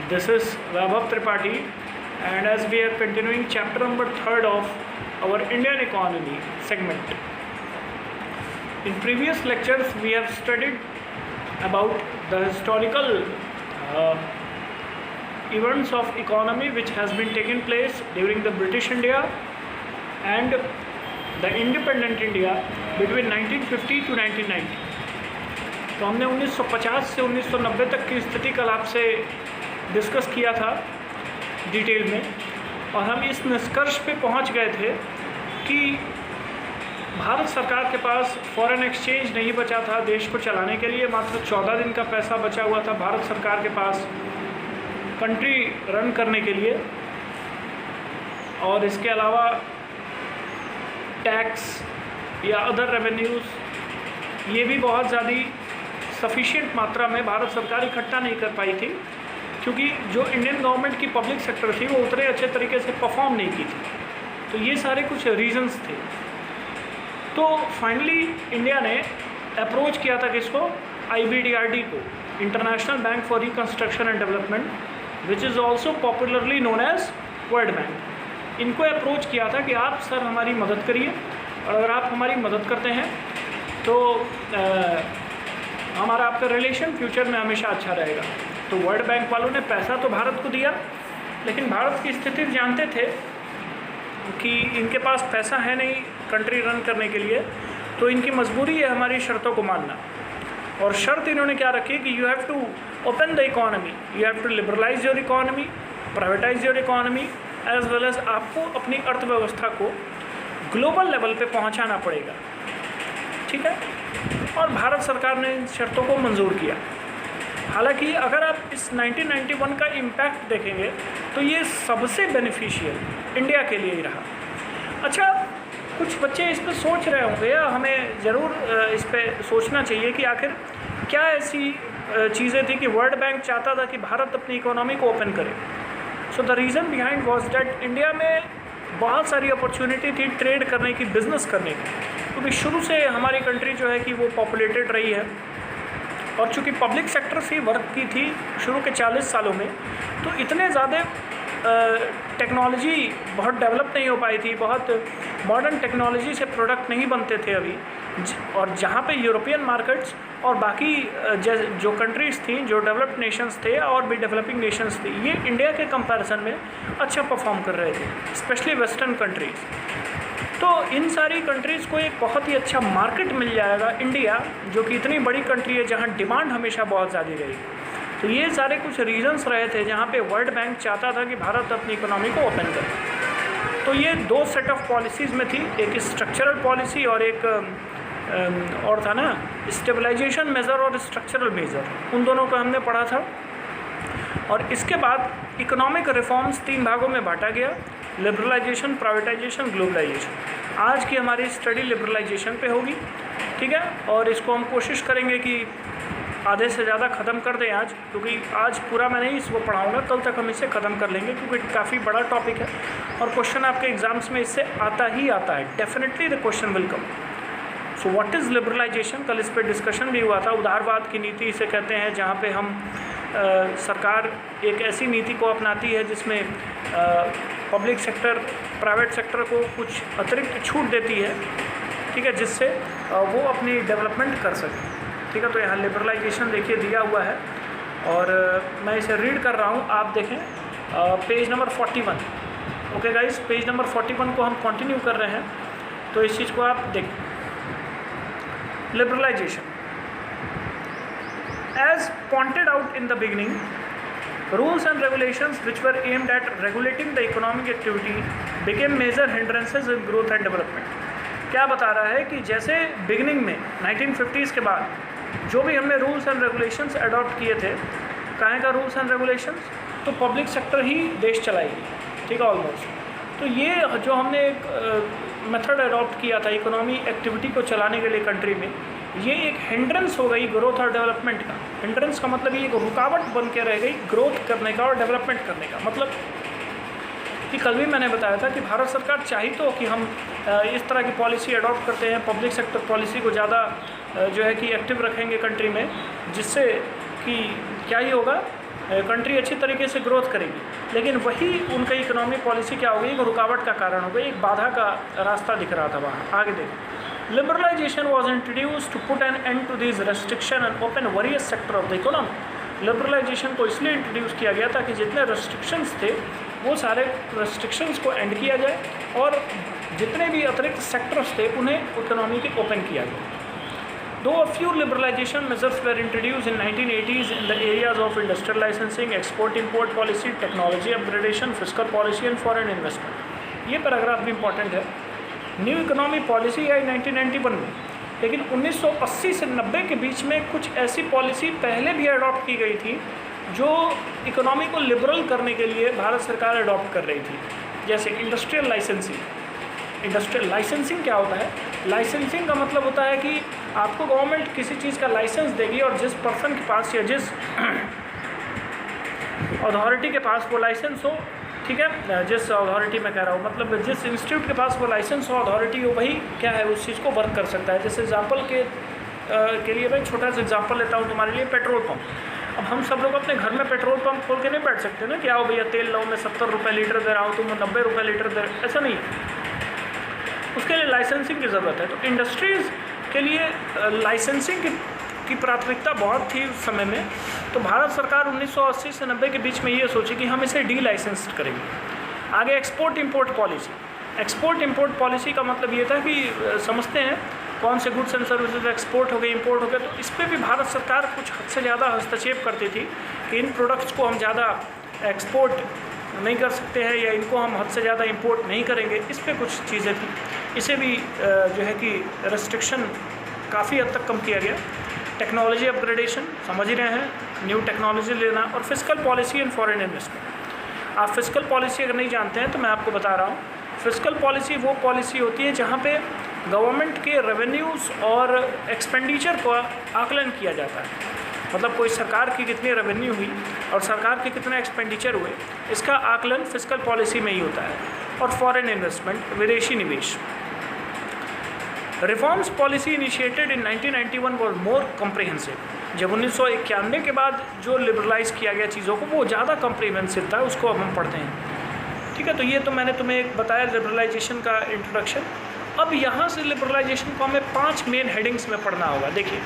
This is Vaibhav Tripathi, and as we are continuing chapter number 3 of our Indian economy segment. In previous lectures, we have studied about the historical events of economy which has been taken place during the British India and the independent India between 1950 to 1990. तो हमने 1950 से 1990 तक की स्थिति कल आपसे discuss किया था डिटेल में, और हम इस निष्कर्ष पे पहुंच गए थे कि भारत सरकार के पास फॉरेन एक्सचेंज नहीं बचा था देश को चलाने के लिए। मात्र 14 दिन का पैसा बचा हुआ था भारत सरकार के पास कंट्री रन करने के लिए, और इसके अलावा टैक्स या अदर रेवेन्यूज़ ये भी बहुत ज़्यादा सफिशिएंट मात्रा में भारत सरकार इकट्ठा नहीं कर पाई थी, क्योंकि जो इंडियन गवर्नमेंट की पब्लिक सेक्टर थी वो उतने अच्छे तरीके से परफॉर्म नहीं की थी। तो ये सारे कुछ रीजंस थे। तो फाइनली इंडिया ने अप्रोच किया था किसको, IBDRD को, international bank for reconstruction and development, which is also popularly known as world bank. इनको अप्रोच किया था कि आप सर हमारी मदद करिए, और अगर आप हमारी मदद करते हैं तो हमारा आपका रिलेशन फ्यूचर में हमेशा अच्छा रहेगा। तो वर्ल्ड बैंक वालों ने पैसा तो भारत को दिया, लेकिन भारत की स्थिति जानते थे कि इनके पास पैसा है नहीं कंट्री रन करने के लिए, तो इनकी मजबूरी है हमारी शर्तों को मानना। और शर्त इन्होंने क्या रखी कि you have to open the economy, you have to liberalize your economy, privatize your economy, as well as आपको अपनी अर्थव्यवस्था को ग्लोबल लेवल पे पहुंचाना पड़ेगा। ठीक है, और भारत सरकार ने इन शर्तों को मंजूर किया। हालांकि अगर आप इस 1991 का इम्पैक्ट देखेंगे तो ये सबसे बेनिफिशियल इंडिया के लिए ही रहा। अच्छा, कुछ बच्चे इस पर सोच रहे होंगे, या हमें ज़रूर इस पर सोचना चाहिए कि आखिर क्या ऐसी चीज़ें थी कि वर्ल्ड बैंक चाहता था कि भारत अपनी इकोनॉमी को ओपन करे। So the reason behind was that India में बहुत सारी अपॉर्चुनिटी थी ट्रेड करने की, बिज़नेस करने की, क्योंकि शुरू से हमारी कंट्री जो है कि वो पॉपुलेटेड रही है, और चूँकि पब्लिक सेक्टर से वर्क की थी शुरू के 40 सालों में, तो इतने ज़्यादा टेक्नोलॉजी बहुत डेवलप नहीं हो पाई थी, बहुत मॉडर्न टेक्नोलॉजी से प्रोडक्ट नहीं बनते थे अभी। और जहाँ पे यूरोपियन मार्केट्स और बाकी जो कंट्रीज़ थी, जो डेवलप्ड नेशंस थे और भी डेवलपिंग नेशंस थी, ये इंडिया के कंपैरिजन में अच्छा परफॉर्म कर रहे थे, स्पेशली वेस्टर्न कंट्रीज़। तो इन सारी कंट्रीज़ को एक बहुत ही अच्छा मार्केट मिल जाएगा, इंडिया जो कि इतनी बड़ी कंट्री है जहाँ डिमांड हमेशा बहुत ज़्यादा रही। तो ये सारे कुछ रीजंस रहे थे जहाँ पे वर्ल्ड बैंक चाहता था कि भारत अपनी इकोनॉमी को ओपन करे। तो ये दो सेट ऑफ पॉलिसीज़ में थी, एक स्ट्रक्चरल पॉलिसी और एक और था ना स्टेबलाइजेशन मेज़र और स्ट्रक्चरल मेज़र, उन दोनों को हमने पढ़ा था। और इसके बाद इकोनॉमिक रिफॉर्म्स 3 भागों में बांटा गया, लिबरलाइजेशन, प्राइवेटाइजेशन, ग्लोबलाइजेशन। आज की हमारी स्टडी लिबरलाइजेशन पे होगी, ठीक है, और इसको हम कोशिश करेंगे कि आधे से ज़्यादा ख़त्म कर दें आज, क्योंकि आज पूरा मैं नहीं इसको पढ़ाऊँगा, कल तक हम इसे ख़त्म कर लेंगे, क्योंकि काफ़ी बड़ा टॉपिक है और क्वेश्चन आपके एग्ज़ाम्स में इससे आता ही आता है। Definitely the question will come. So what is liberalization, कल इस पर डिस्कशन भी हुआ था। उदारवाद की नीति इसे कहते हैं, जहाँ पे हम सरकार एक ऐसी नीति को अपनाती है जिसमें पब्लिक सेक्टर प्राइवेट सेक्टर को कुछ अतिरिक्त छूट देती है, ठीक है, जिससे वो अपनी डेवलपमेंट कर सके। ठीक है, तो यहाँ लिबरलाइजेशन देखिए दिया हुआ है, और मैं इसे रीड कर रहा हूँ, आप देखें page number 41। Okay guys, page number 41 को हम कंटिन्यू कर रहे हैं, तो इस चीज़ को आप देखें। Liberalization, as pointed out in the beginning, rules and regulations which were aimed at regulating the economic activity became major hindrances in growth and development। क्या बता रहा है कि जैसे बिगिनिंग में 1950s के बाद जो भी हमने रूल्स एंड रेगुलेशंस अडॉप्ट किए थे, कहाँ का रूल्स एंड रेगुलेशंस, तो पब्लिक सेक्टर ही देश चलाएगी, ठीक है, ऑलमोस्ट। तो ये जो हमने एक मेथड अडॉप्ट किया था इकोनॉमी एक्टिविटी को चलाने के लिए कंट्री में, ये एक हिंड्रेंस हो गई ग्रोथ और डेवलपमेंट का। हिंड्रेंस का मतलब ये एक रुकावट बन के रह गई ग्रोथ करने का और डेवलपमेंट करने का। मतलब कि कल भी मैंने बताया था कि भारत सरकार चाही तो कि हम इस तरह की पॉलिसी अडॉप्ट करते हैं, पब्लिक सेक्टर पॉलिसी को ज़्यादा जो है कि एक्टिव रखेंगे कंट्री में, जिससे कि क्या ही होगा कंट्री अच्छी तरीके से ग्रोथ करेगी, लेकिन वही उनका इकोनॉमिक पॉलिसी क्या हो गई, एक रुकावट का कारण हो गई, एक बाधा का रास्ता दिख रहा था वहाँ। आगे देखो, liberalization was introduce to put an end to this restriction and open various sector of the economy. Liberalization को इसलिए इंट्रोड्यूस किया गया ताकि जितने रेस्ट्रिक्शंस थे वो सारे रेस्ट्रिक्शंस को एंड किया जाए और जितने भी अतिरिक्त सेक्टर्स थे उन्हें इकोनॉमी के ओपन किया गया। Though a few liberalization measures were introduced in 1980s in the areas of industrial licensing, export-import policy, technology upgradation, fiscal policy and foreign investment. ये पैराग्राफ भी इम्पॉर्टेंट है। न्यू इकोनॉमी पॉलिसी आई 1991 में, लेकिन 1980 से 90 के बीच में कुछ ऐसी पॉलिसी पहले भी अडॉप्ट की गई थी जो इकोनॉमी को लिबरल करने के लिए भारत सरकार अडॉप्ट कर रही थी, जैसे इंडस्ट्रियल लाइसेंसिंग। इंडस्ट्रियल लाइसेंसिंग क्या होता है? लाइसेंसिंग का मतलब होता है कि आपको गवर्नमेंट किसी चीज़ का लाइसेंस देगी और जिस पर्सन के पास या जिस अथॉरिटी के पास वो लाइसेंस हो, ठीक है, जिस अथॉरिटी में कह रहा हूँ, मतलब जिस इंस्टीट्यूट के पास वो लाइसेंस हो, अथॉरिटी हो, वही क्या है उस चीज़ को वर्क कर सकता है। जैसे एग्जाम्पल के लिए मैं छोटा सा एग्जाम्पल लेता हूँ तुम्हारे लिए, पेट्रोल पंप। अब हम सब लोग अपने घर में पेट्रोल पंप खोल के नहीं बैठ सकते ना कि आओ भैया तेल लो, मैं 70 रुपये लीटर दे रहा हूँ, तुम 90 रुपये लीटर दे, ऐसा नहीं है। उसके लिए लाइसेंसिंग की ज़रूरत है। तो इंडस्ट्रीज़ के लिए लाइसेंसिंग की प्राथमिकता बहुत थी उस समय में। तो भारत सरकार 1980 से 90 के बीच में ये सोची कि हम इसे डी लाइसेंस्ड करेंगे। आगे export import policy. Export import policy का मतलब ये था कि समझते हैं कौन से गुड्स एंड सर्विसेज एक्सपोर्ट हो गए, इंपोर्ट हो गए, तो इस पर भी भारत सरकार कुछ हद से ज़्यादा हस्तक्षेप करती थी कि इन प्रोडक्ट्स को हम ज़्यादा एक्सपोर्ट नहीं कर सकते हैं या इनको हम हद से ज़्यादा इंपोर्ट नहीं करेंगे। इस पर कुछ चीज़ें थी, इसे भी जो है कि रेस्ट्रिक्शन काफ़ी हद तक कम किया गया। टेक्नोलॉजी अपग्रेडेशन, समझ ही रहे हैं, न्यू टेक्नोलॉजी लेना, और fiscal policy and foreign investment. आप फिस्कल पॉलिसी अगर नहीं जानते हैं तो मैं आपको बता रहा हूँ। फिस्कल पॉलिसी वो पॉलिसी होती है जहाँ पे गवर्नमेंट के रेवेन्यूज़ और एक्सपेंडिचर का आकलन किया जाता है। मतलब कोई सरकार की कितनी रेवेन्यू हुई और सरकार के कितने एक्सपेंडिचर हुए, इसका आकलन फिस्कल पॉलिसी में ही होता है। और फॉरेन इन्वेस्टमेंट, विदेशी निवेश। Reforms policy initiated in 1991 was more comprehensive. जब 1991 के बाद जो लिबरलाइज़ किया गया चीज़ों को, वो ज़्यादा कम्प्रिहेंसिव था, उसको अब हम पढ़ते हैं। ठीक है, तो ये तो मैंने तुम्हें एक बताया लिबरलाइजेशन का इंट्रोडक्शन। अब यहाँ से लिबरलाइजेशन को हमें 5 मेन हेडिंग्स में पढ़ना होगा। देखिए,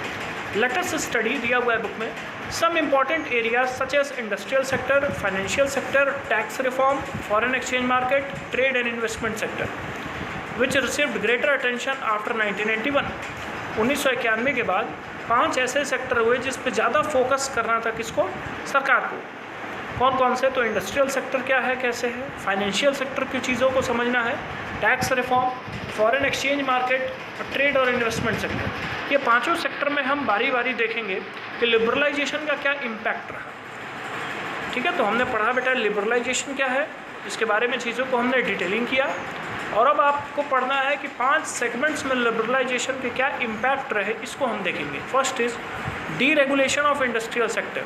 लेट अस स्टडी, दिया हुआ है बुक में, some important areas such as industrial sector, financial sector, tax reform, foreign exchange market, trade and investment sector, which received greater attention after 1991। 1991 के बाद 5 ऐसे सेक्टर हुए जिस पे ज़्यादा फोकस करना था, किसको? सरकार को। कौन कौन से? तो इंडस्ट्रियल सेक्टर क्या है, कैसे है, फाइनेंशियल सेक्टर की चीज़ों को समझना है, tax reform, foreign exchange market, trade और इन्वेस्टमेंट सेक्टर। ये पांचों सेक्टर में हम बारी बारी देखेंगे कि लिबरलाइजेशन का क्या इम्पैक्ट रहा। ठीक है, तो हमने पढ़ा बेटा लिबरलाइजेशन क्या है, इसके बारे में चीज़ों को हमने डिटेलिंग किया। और अब आपको पढ़ना है कि 5 सेगमेंट्स में लिबरलाइजेशन के क्या इम्पैक्ट रहे, इसको हम देखेंगे। First is D regulation of industrial sector.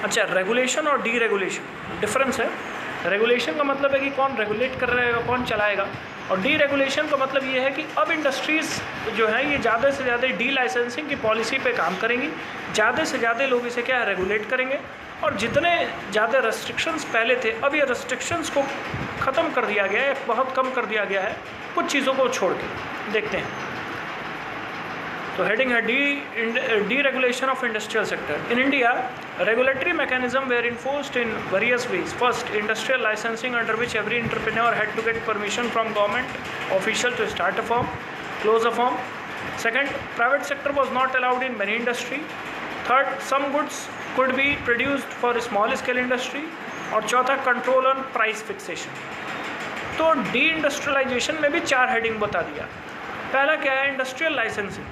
अच्छा, रेगुलेशन और डी रेगुलेशन डिफरेंस है। रेगुलेशन का मतलब है कि कौन रेगुलेट कर रहेगा, कौन चलाएगा, और डी रेगुलेशन का मतलब ये है कि अब इंडस्ट्रीज़ जो है ये ज़्यादा से ज़्यादा डी लाइसेंसिंग की पॉलिसी पे काम करेंगी, ज़्यादा से ज़्यादा लोग इसे क्या है, रेगुलेट करेंगे। और जितने ज़्यादा रेस्ट्रिक्शंस पहले थे, अब ये रेस्ट्रिक्शंस को ख़त्म कर दिया गया है, बहुत कम कर दिया गया है, कुछ चीज़ों को छोड़ के। देखते हैं, तो हेडिंग है D regulation of industrial sector. In India regulatory mechanism were enforced in various ways. First, industrial licensing, under which every entrepreneur had to get permission from government official to start a firm, close a firm. Second, private sector was not allowed in many industry. Third, some goods could be produced for small scale industry. और चौथा, control on price fixation. तो D industrialisation में भी 4 heading बता दिया। पहला क्या है, इंडस्ट्रियल लाइसेंसिंग।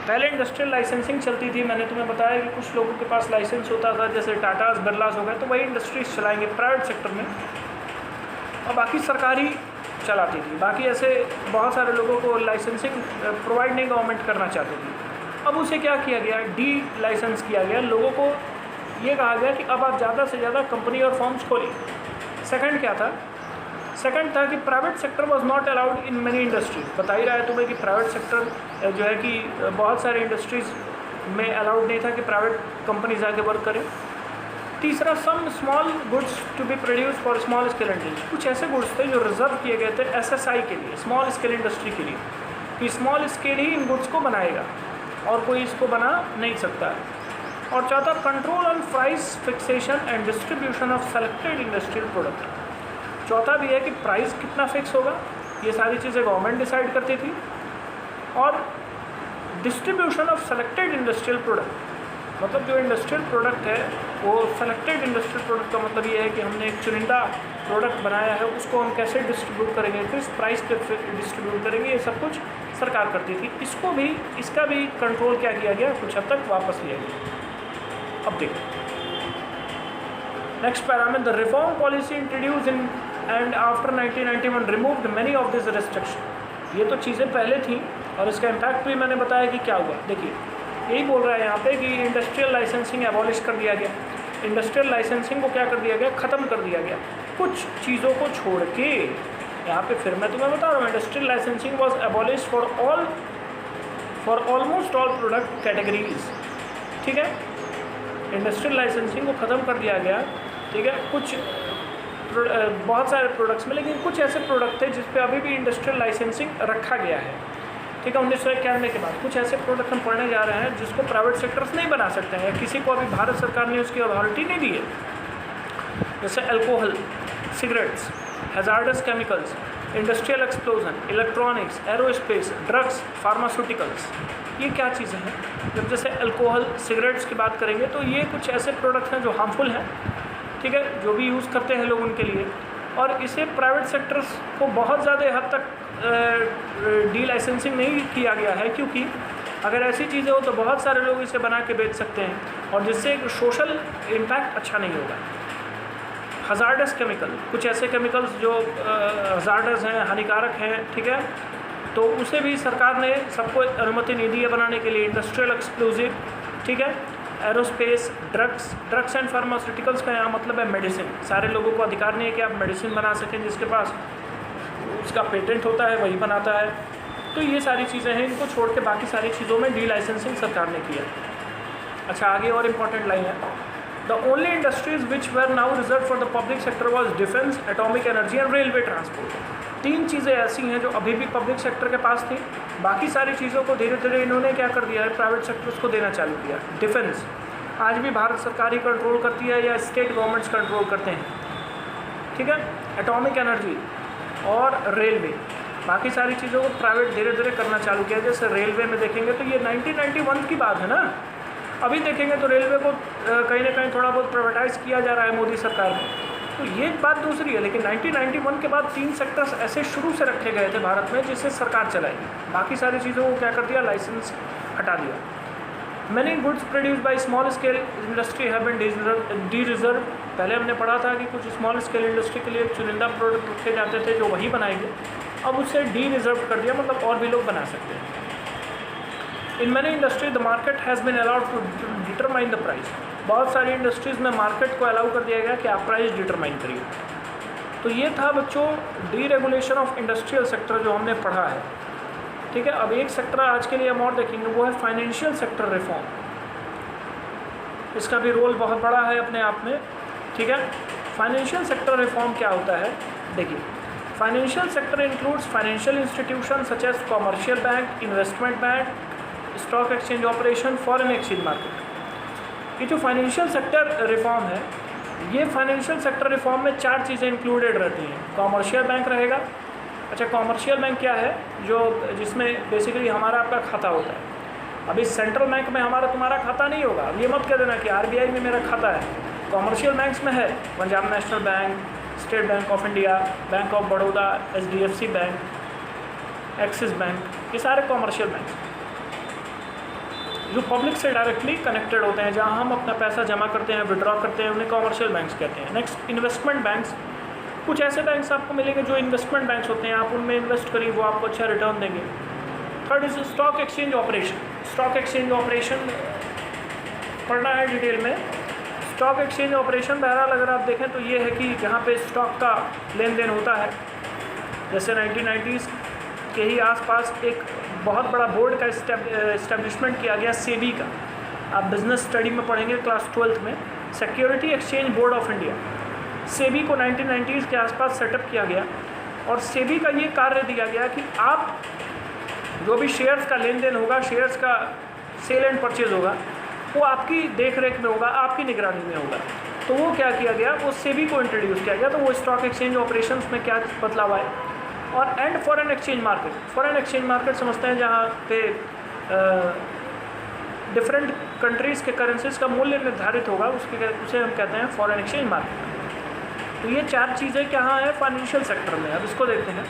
पहले इंडस्ट्रियल लाइसेंसिंग चलती थी, मैंने तुम्हें बताया कि कुछ लोगों के पास लाइसेंस होता था, जैसे टाटास बिरलास हो गए, तो वही इंडस्ट्रीज चलाएंगे प्राइवेट सेक्टर में, और बाकी सरकारी चलाती थी। बाकी ऐसे बहुत सारे लोगों को लाइसेंसिंग प्रोवाइड नहीं गवर्नमेंट करना चाहती थी। अब उसे क्या किया गया, डी लाइसेंस किया गया। लोगों को ये कहा गया कि अब आप ज़्यादा से ज़्यादा कंपनी और फॉर्म्स खोलिए। सेकंड क्या था, सेकंड था कि private sector was not allowed in many industries. बता ही रहा है तुम्हें कि प्राइवेट सेक्टर जो है कि बहुत सारे इंडस्ट्रीज़ में अलाउड नहीं था कि प्राइवेट कंपनीज आके वर्क करें। तीसरा, some small goods to be produce for small scale industry. कुछ ऐसे गुड्स थे जो रिजर्व किए गए थे SSI के लिए, स्मॉल स्केल इंडस्ट्री के लिए, कि स्मॉल स्केल ही इन गुड्स को बनाएगा और कोई इसको बना नहीं सकता है। और चौथा, control on price fixation and distribution of selected industrial product. चौथा भी है कि प्राइस कितना फिक्स होगा, ये सारी चीज़ें गवर्नमेंट डिसाइड करती थी। और distribution of selected industrial product, मतलब जो इंडस्ट्रियल प्रोडक्ट है वो सेलेक्टेड इंडस्ट्रियल प्रोडक्ट का मतलब ये है कि हमने एक चुनिंदा प्रोडक्ट बनाया है, उसको हम कैसे डिस्ट्रीब्यूट करेंगे, किस प्राइस पे डिस्ट्रीब्यूट करेंगे, ये सब कुछ सरकार करती थी। इसका भी कंट्रोल क्या किया गया, कुछ हद तक वापस लिया गया। अब देखो नेक्स्ट पैरा में, the reform policy introduce in and after 1991 removed many of this restriction. ये तो चीज़ें पहले थी और इसका इम्पैक्ट भी मैंने बताया कि क्या हुआ। देखिए यही बोल रहा है यहाँ पे कि इंडस्ट्रियल लाइसेंसिंग एबॉलिश कर दिया गया। इंडस्ट्रियल लाइसेंसिंग को क्या कर दिया गया, ख़त्म कर दिया गया कुछ चीज़ों को छोड़ के। यहाँ पे फिर मैं तुम्हें बता रहा हूँ, industrial licensing was abolish for almost all product categories. ठीक है, इंडस्ट्रियल लाइसेंसिंग को ख़त्म कर दिया गया। ठीक है, कुछ बहुत सारे प्रोडक्ट्स में, लेकिन कुछ ऐसे प्रोडक्ट थे जिस पे अभी भी इंडस्ट्रियल लाइसेंसिंग रखा गया है। ठीक है, 1991 के बाद कुछ ऐसे प्रोडक्ट हम पढ़ने जा रहे हैं जिसको प्राइवेट सेक्टर्स नहीं बना सकते हैं, या किसी को अभी भारत सरकार ने उसकी अथॉरिटी नहीं दी है। जैसे alcohol, cigarettes, hazards chemicals, industrial explosion, electronics, aerospace, drugs, pharmaceuticals. ये क्या चीज़ें हैं? जब जैसे अल्कोहल, सिगरेट्स की बात करेंगे तो ये कुछ ऐसे प्रोडक्ट्स हैं जो हार्मफुल हैं। ठीक है, जो भी यूज़ करते हैं लोग उनके लिए, और इसे प्राइवेट सेक्टर्स को बहुत ज़्यादा हद तक डी लाइसेंसिंग नहीं किया गया है, क्योंकि अगर ऐसी चीज़ें हो तो बहुत सारे लोग इसे बना के बेच सकते हैं और जिससे एक सोशल इम्पैक्ट अच्छा नहीं होगा। हज़ार्डस केमिकल, कुछ ऐसे केमिकल्स जो हज़ार्डस हैं, हानिकारक हैं। ठीक है, तो उसे भी सरकार ने सबको अनुमति नहीं दी है बनाने के लिए। इंडस्ट्रियल एक्सप्लोजिव, ठीक है, एरोस्पेस, ड्रग्स एंड फार्मास्यूटिकल्स का यहाँ मतलब है मेडिसिन। सारे लोगों को अधिकार नहीं है कि आप मेडिसिन बना सकें, जिसके पास उसका पेटेंट होता है वही बनाता है। तो ये सारी चीज़ें हैं, इनको छोड़ के बाकी सारी चीज़ों में डी लाइसेंसिंग सरकार ने किया। अच्छा, आगे और इम्पॉर्टेंट लाइन है, the only industries which were now reserve for the public sector was defence, atomic energy and railway transport. 3 चीज़ें ऐसी हैं जो अभी भी पब्लिक सेक्टर के पास थी, बाकी सारी चीज़ों को धीरे धीरे इन्होंने क्या कर दिया है, प्राइवेट सेक्टर्स को देना चालू किया। डिफेंस आज भी भारत सरकार ही कंट्रोल करती है या स्टेट गवर्नमेंट्स कंट्रोल करते हैं। ठीक है, एटॉमिक एनर्जी और रेलवे, बाकी सारी चीज़ों को प्राइवेट धीरे धीरे करना चालू किया। जैसे रेलवे में देखेंगे तो ये 1991 की बात है ना, अभी देखेंगे तो रेलवे को कहीं ना कहीं थोड़ा बहुत प्राइवेटाइज किया जा रहा है मोदी सरकार में, तो ये बात दूसरी है। लेकिन 1991 के बाद 3 सेक्टर्स ऐसे शुरू से रखे गए थे भारत में जिससे सरकार चलाएगी, बाकी सारी चीज़ों को क्या कर दिया, लाइसेंस हटा दिया। Many goods produce by small scale industry have been de reserve. पहले हमने पढ़ा था कि कुछ स्मॉल स्केल इंडस्ट्री के लिए चुनिंदा प्रोडक्ट रखे जाते थे जो वही बनाएंगे, अब उससे डी रिजर्व कर दिया, मतलब और भी लोग बना सकते हैं। In many industry the market has been allowed to determine the price. बहुत सारी इंडस्ट्रीज़ में मार्केट को अलाउ कर दिया गया कि आप प्राइस डिटरमाइन करिए। तो ये था बच्चों D regulation of industrial sector जो हमने पढ़ा है। ठीक है, अब एक सेक्टर आज के लिए हम और देखेंगे, वो है फाइनेंशियल सेक्टर रिफॉर्म। इसका भी रोल बहुत बड़ा है अपने आप में। ठीक है, फाइनेंशियल सेक्टर रिफॉर्म क्या होता है, देखिए, financial sector includes financial institution such as commercial bank, investment bank, stock exchange operation, foreign exchange market. ये जो फाइनेंशियल सेक्टर रिफॉर्म है, ये फाइनेंशियल सेक्टर रिफॉर्म में 4 चीज़ें इंक्लूडेड रहती हैं। कॉमर्शियल बैंक रहेगा। अच्छा, कॉमर्शियल बैंक क्या है, जो जिसमें बेसिकली हमारा आपका खाता होता है। अभी सेंट्रल बैंक में हमारा तुम्हारा खाता नहीं होगा, अब ये मत कह देना कि आरबीआई में मेरा खाता है। कॉमर्शियल बैंक्स में है, Punjab national bank, state bank of India, bank of Baroda, HDFC bank, axis bank, ये सारे कॉमर्शियल बैंक जो पब्लिक से डायरेक्टली कनेक्टेड होते हैं, जहाँ हम अपना पैसा जमा करते हैं, विड्रॉ करते हैं, उन्हें कॉमर्शियल बैंक्स कहते हैं। Next, investment banks. कुछ ऐसे बैंक्स आपको मिलेंगे जो इन्वेस्टमेंट बैंक्स होते हैं, आप उनमें इन्वेस्ट करिए, वो आपको अच्छा रिटर्न देंगे। Third is stock exchange operation. Stock exchange operation पढ़ना है डिटेल में। स्टॉक एक्सचेंज ऑपरेशन बहरहाल अगर आप देखें तो ये है कि जहाँ पे स्टॉक का लेन देन होता है, जैसे 1990s के ही आसपास एक बहुत बड़ा बोर्ड का इस्टेब्लिशमेंट किया गया, सेबी का। आप बिजनेस स्टडी में पढ़ेंगे क्लास 12th में, security exchange board of India, SEBI को 1990s के आसपास सेटअप किया गया और सेबी का ये कार्य दिया गया कि आप जो भी शेयर्स का लेन देन होगा, शेयर्स का सेल एंड परचेज होगा, वो आपकी देख रेख में होगा, आपकी निगरानी में होगा। तो वो क्या किया गया, वो सेबी को इंट्रोड्यूस किया गया। तो वो स्टॉक एक्सचेंज ऑपरेशंस में क्या बदलाव आए। और and foreign exchange market, foreign exchange market समझते हैं जहाँ पे डिफरेंट कंट्रीज़ के करेंसीज का मूल्य निर्धारित होगा, उसे हम कहते हैं फॉरेन एक्सचेंज मार्केट। तो ये चार चीज़ें कहाँ हैं, फाइनेंशियल सेक्टर में। अब इसको देखते हैं।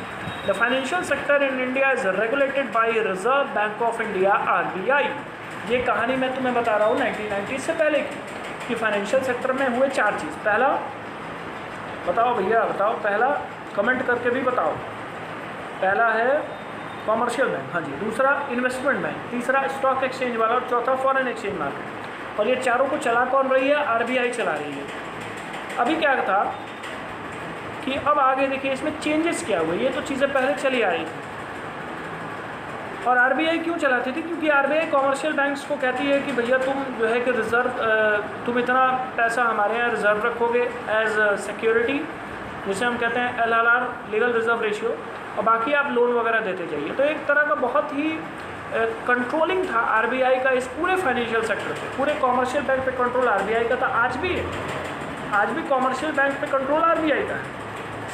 The financial sector in India is regulated by reserve bank of India RBI। ये कहानी मैं तुम्हें बता रहा हूँ 1990 से पहले की, कि फाइनेंशियल सेक्टर में हुए चार चीज़। पहला बताओ भैया, बताओ पहला, कमेंट करके भी बताओ। पहला है कॉमर्शियल बैंक, हाँ जी। दूसरा इन्वेस्टमेंट बैंक, तीसरा स्टॉक एक्सचेंज वाला, और चौथा फॉरेन एक्सचेंज मार्केट। और ये चारों को चला कौन रही है, RBI चला रही है। अभी क्या था कि अब आगे देखिए इसमें चेंजेस क्या हुए। ये तो चीज़ें पहले चली आ रही थी। और RBI क्यों चलाती थी, क्योंकि RBI कॉमर्शियल बैंक्स को कहती है कि भैया तुम जो है कि रिज़र्व, तुम इतना पैसा हमारे यहाँ रिज़र्व रखोगे एज सिक्योरिटी, जिसे हम कहते हैं LRR, लीगल रिजर्व रेशियो, और बाकी आप लोन वगैरह देते जाइए। तो एक तरह का बहुत ही कंट्रोलिंग था RBI का इस पूरे फाइनेंशियल सेक्टर पे। पूरे कॉमर्शियल बैंक पे कंट्रोल RBI का था, आज भी है। आज भी कॉमर्शियल बैंक पे कंट्रोल RBI का है।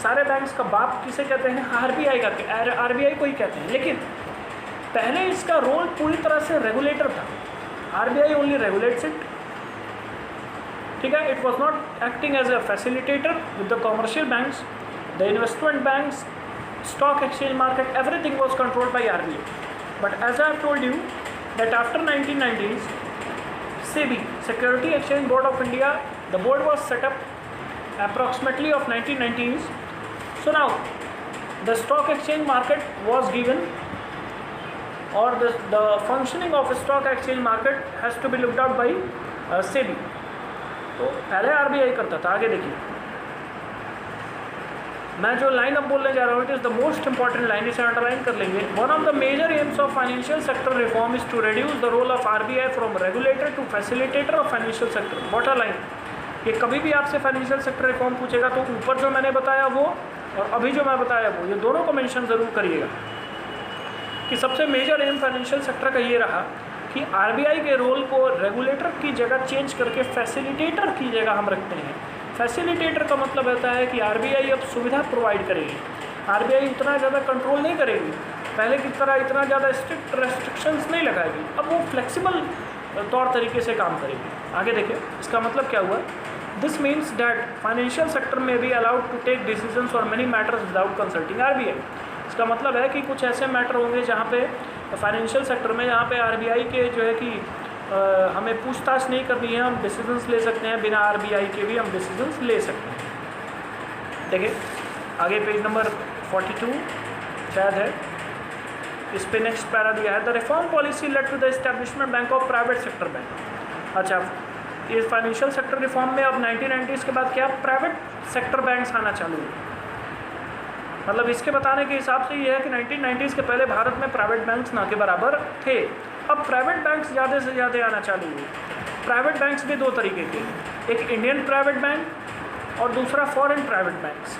सारे बैंक्स का बाप किसे कहते हैं, RBI का, RBI को ही कहते हैं। लेकिन पहले इसका रोल पूरी तरह से रेगुलेटर था। RBI ओनली रेगुलेट्स इट, ठीक है। It was not acting as a facilitator with the commercial banks, the investment banks, stock exchange market, everything was controlled by RBI. But as I have told you that after 1990s, SEBI, Security Exchange Board of India, the board was set up approximately of 1990s. So now the stock exchange market was given, or the functioning of a stock exchange market has to be looked out by SEBI. तो पहले RBI करता था। आगे देखिए, मैं जो line अब बोलने जा रहा हूँ, it is the most important line, इसे अंडरलाइन कर लेंगे। One of the major aims of financial sector reform is to reduce the role of RBI from regulator to facilitator of financial sector. Bottom line, ये कभी भी आपसे financial sector reform पूछेगा तो ऊपर जो मैंने बताया वो और अभी जो मैं बताया वो, ये दोनों को मेंशन ज़रूर करिएगा कि सबसे मेजर एम फाइनेंशियल सेक्टर का ये रहा कि RBI के रोल को रेगुलेटर की जगह चेंज करके फैसिलिटेटर की जगह हम रखते हैं। फैसिलिटेटर का मतलब होता है कि RBI अब सुविधा प्रोवाइड करेगी। RBI उतना ज़्यादा कंट्रोल नहीं करेगी, पहले की तरह इतना ज़्यादा स्ट्रिक्ट रेस्ट्रिक्शंस नहीं लगाएगी। अब वो फ्लेक्सिबल तौर तरीके से काम करेगी। आगे देखिए इसका मतलब क्या हुआ। This means that financial sector में be allowed to take decisions और many matters without consulting RBI। इसका मतलब है कि कुछ ऐसे मैटर होंगे जहाँ पे फाइनेंशियल सेक्टर में, जहाँ पे RBI के जो है कि हमें पूछताछ नहीं करनी है, हम डिसीजंस ले सकते हैं। बिना RBI के भी हम डिसीजंस ले सकते हैं। देखिए आगे पेज नंबर 42 शायद है, इस पे नेक्स्ट पैरा दिया है। The reform policy led to the establishment bank of private sector bank. अच्छा, इस फाइनेंशियल सेक्टर रिफॉर्म में अब 1990s के बाद क्या प्राइवेट सेक्टर बैंक्स आना चालू हुए। मतलब इसके बताने के हिसाब से ये है कि 1990s के पहले भारत में प्राइवेट बैंक्स ना के बराबर थे। अब प्राइवेट बैंक्स ज़्यादा से ज़्यादा आना चालू हुए। प्राइवेट बैंक्स भी दो तरीके के, एक इंडियन प्राइवेट बैंक और दूसरा फॉरेन प्राइवेट बैंक्स।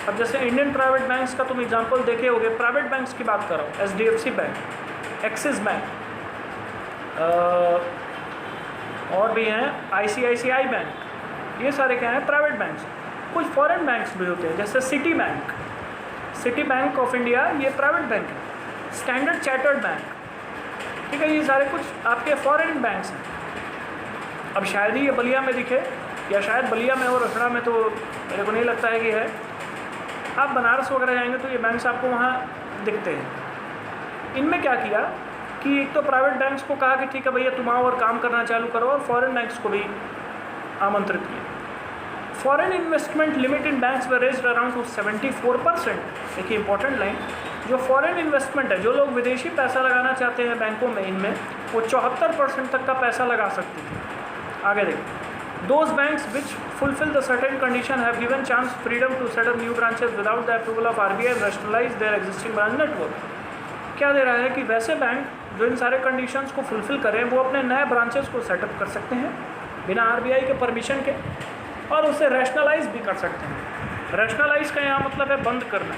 अब जैसे इंडियन प्राइवेट बैंक्स का तुम एग्जांपल देखे होगे, प्राइवेट बैंक्स की बात करो, HDFC बैंक, एक्सिस बैंक, और भी हैं ICICI बैंक। ये सारे क्या हैं, प्राइवेट बैंक्स। कुछ फॉरेन बैंक्स भी होते हैं, जैसे city bank, city bank of India, ये प्राइवेट बैंक है। स्टैंडर्ड चार्टर्ड बैंक, ठीक है, ये सारे कुछ आपके फॉरेन बैंक्स हैं। अब शायद ही ये बलिया में दिखे, या शायद बलिया में और रखड़ा में, तो मेरे को नहीं लगता है कि है। आप बनारस वगैरह जाएंगे तो ये बैंक्स आपको वहाँ दिखते हैं। इनमें क्या किया कि एक तो प्राइवेट बैंक्स को कहा कि ठीक है भैया तुम आओ और काम करना चालू करो, और फॉरेन बैंक्स को भी आमंत्रित किया। Foreign investment limit in banks were raised around two 74%। एक इंपॉर्टेंट लाइन, जो फॉरेन इन्वेस्टमेंट है, जो लोग विदेशी पैसा लगाना चाहते हैं बैंकों में, इनमें वो 74% तक का पैसा लगा सकते थे। आगे देखिए, those banks which fulfil the certain condition have given chance freedom to set up new branches without the approval of RBI and rationalize their existing branch network. क्या दे रहा है कि वैसे बैंक जो इन सारे कंडीशंस को फुलफिल करें वो अपने नए ब्रांचेस को सेटअप कर सकते हैं बिना आरबीआई के परमिशन के, और उसे रैशनलाइज भी कर सकते हैं। रैशनलाइज का यहाँ मतलब है बंद करना,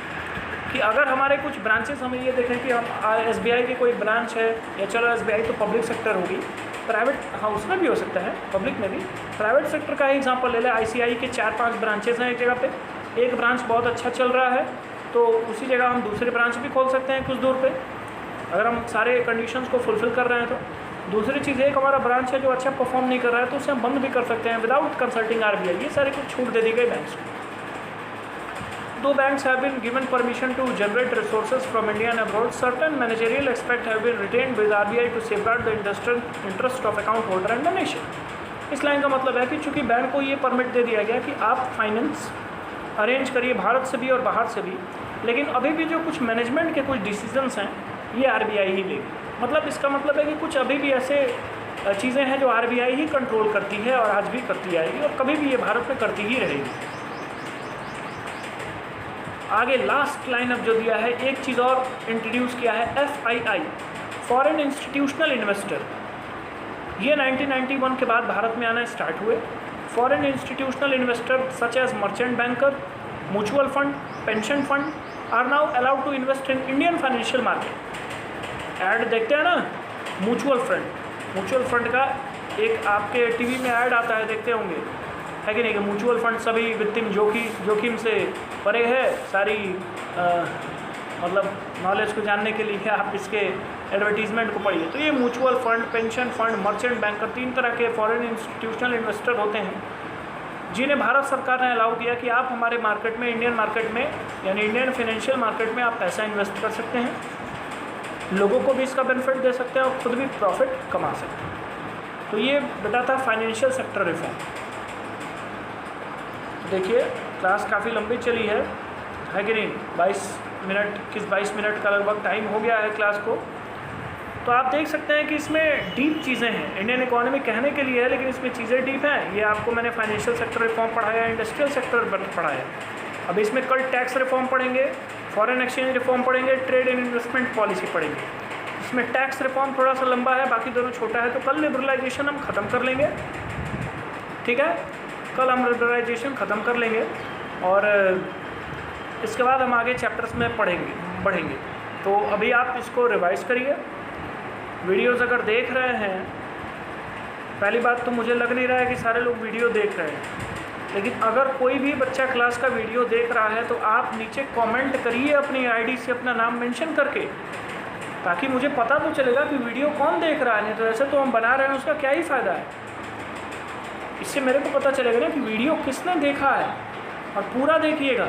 कि अगर हमारे कुछ ब्रांचेस, हमें ये देखें कि हम एसबीआई की कोई ब्रांच है, या चलो एसबीआई तो पब्लिक सेक्टर होगी, प्राइवेट हाँ उसमें भी हो सकता है, पब्लिक में भी। प्राइवेट सेक्टर का ही एग्जांपल ले लें, आईसीआई के 4-5 ब्रांचेस हैं एक जगह पे, एक ब्रांच बहुत अच्छा चल रहा है तो उसी जगह हम दूसरी ब्रांच भी खोल सकते हैं कुछ दूर पे, अगर हम सारे कंडीशंस को फुलफिल कर रहे हैं तो। दूसरी चीज़ एक हमारा ब्रांच है जो अच्छा परफॉर्म नहीं कर रहा है तो उसे हम बंद भी कर सकते हैं विदाउट कंसल्टिंग आरबीआई। ये सारी कुछ छूट दे दी गई बैंक्स को। Though banks have been given permission to generate resources from India and abroad, certain managerial aspects have been retained with RBI to safeguard the industrial interest of account holder and the nation. इस line का मतलब है कि चूंकि bank को ये permit दे दिया गया कि आप फाइनेंस अरेंज करिए भारत से भी और बाहर से भी, लेकिन अभी भी जो कुछ मैनेजमेंट के कुछ डिसीजंस हैं ये आरबीआई ही लेगी। मतलब इसका मतलब है कि कुछ अभी भी ऐसे चीज़ें हैं जो आरबीआई ही कंट्रोल करती है और आज भी करती आएगी और कभी भी ये भारत में करती ही रहेगी। आगे लास्ट लाइन अब जो दिया है, एक चीज़ और इंट्रोड्यूस किया है, FII फॉरेन इंस्टीट्यूशनल इन्वेस्टर। ये 1991 के बाद भारत में आना स्टार्ट हुए। Foreign institutional investor such as merchant banker, mutual fund, pension fund are now allowed to invest in Indian financial market. ऐड देखते हैं ना, म्यूचुअल फंड का एक आपके टीवी में ऐड आता है, देखते होंगे है कि नहीं, कि म्यूचुअल फंड सभी वित्तीय जोखिम से परे है। सारी मतलब नॉलेज को जानने के लिए आप इसके एडवर्टीजमेंट को पढ़िए। तो ये mutual fund, pension fund, merchant banker, 3 तरह के फॉरेन इंस्टीट्यूशनल इन्वेस्टर होते हैं जिन्हें भारत सरकार ने अलाउ किया कि आप हमारे मार्केट में, इंडियन मार्केट में यानी इंडियन फाइनेंशियल मार्केट में आप पैसा इन्वेस्ट कर सकते हैं, लोगों को भी इसका बेनिफिट दे सकते हैं और खुद भी प्रॉफिट कमा सकते हैं। तो ये बेटा था फाइनेंशियल सेक्टर रिफॉर्म। देखिए क्लास काफ़ी लंबी चली है कि नहीं, 22 मिनट का लगभग टाइम हो गया है क्लास को। तो आप देख सकते हैं कि इसमें डीप चीज़ें हैं। इंडियन इकोनॉमी कहने के लिए है लेकिन इसमें चीज़ें डीप हैं। ये आपको मैंने फाइनेंशियल सेक्टर रिफॉर्म पढ़ाया, इंडस्ट्रियल सेक्टर पढ़ाया। अब इसमें कल टैक्स रिफॉर्म पढ़ेंगे, फॉरेन एक्सचेंज रिफॉर्म पढ़ेंगे, ट्रेड एंड इन्वेस्टमेंट पॉलिसी पढ़ेंगे। इसमें टैक्स रिफॉर्म थोड़ा सा लंबा है, बाकी दोनों छोटा है। तो कल लिबरलाइजेशन हम ख़त्म कर लेंगे, ठीक है, कल हम लिबरलाइजेशन ख़त्म कर लेंगे और इसके बाद हम आगे चैप्टर्स में बढ़ेंगे। तो अभी आप इसको रिवाइज़ करिए। वीडियोज़ अगर देख रहे हैं, पहली बात तो मुझे लग नहीं रहा है कि सारे लोग वीडियो देख रहे हैं, लेकिन अगर कोई भी बच्चा क्लास का वीडियो देख रहा है तो आप नीचे कमेंट करिए अपनी आईडी से अपना नाम मेंशन करके, ताकि मुझे पता तो चलेगा कि वीडियो कौन देख रहा है। नहीं तो ऐसे तो हम बना रहे हैं, उसका क्या ही फ़ायदा है। इससे मेरे को पता चलेगा ना कि वीडियो किसने देखा है। और पूरा देखिएगा,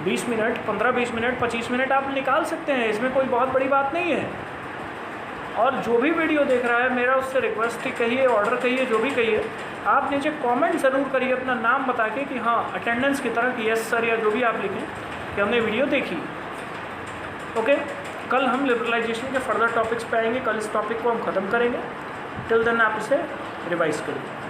20 मिनट, 15-20 मिनट, 25 मिनट आप निकाल सकते हैं, इसमें कोई बहुत बड़ी बात नहीं है। और जो भी वीडियो देख रहा है, मेरा उससे रिक्वेस्ट कहिए, ऑर्डर कहिए, जो भी कहिए, आप नीचे कमेंट ज़रूर करिए अपना नाम बता के कि हाँ अटेंडेंस की तरह कि यस सर, या जो भी आप लिखें कि हमने वीडियो देखी। ओके, कल हम लिबरलाइजेशन के फर्दर टॉपिक्स पे आएंगे। कल इस टॉपिक को हम ख़त्म करेंगे। टिल देन आप इसे रिवाइज करिए।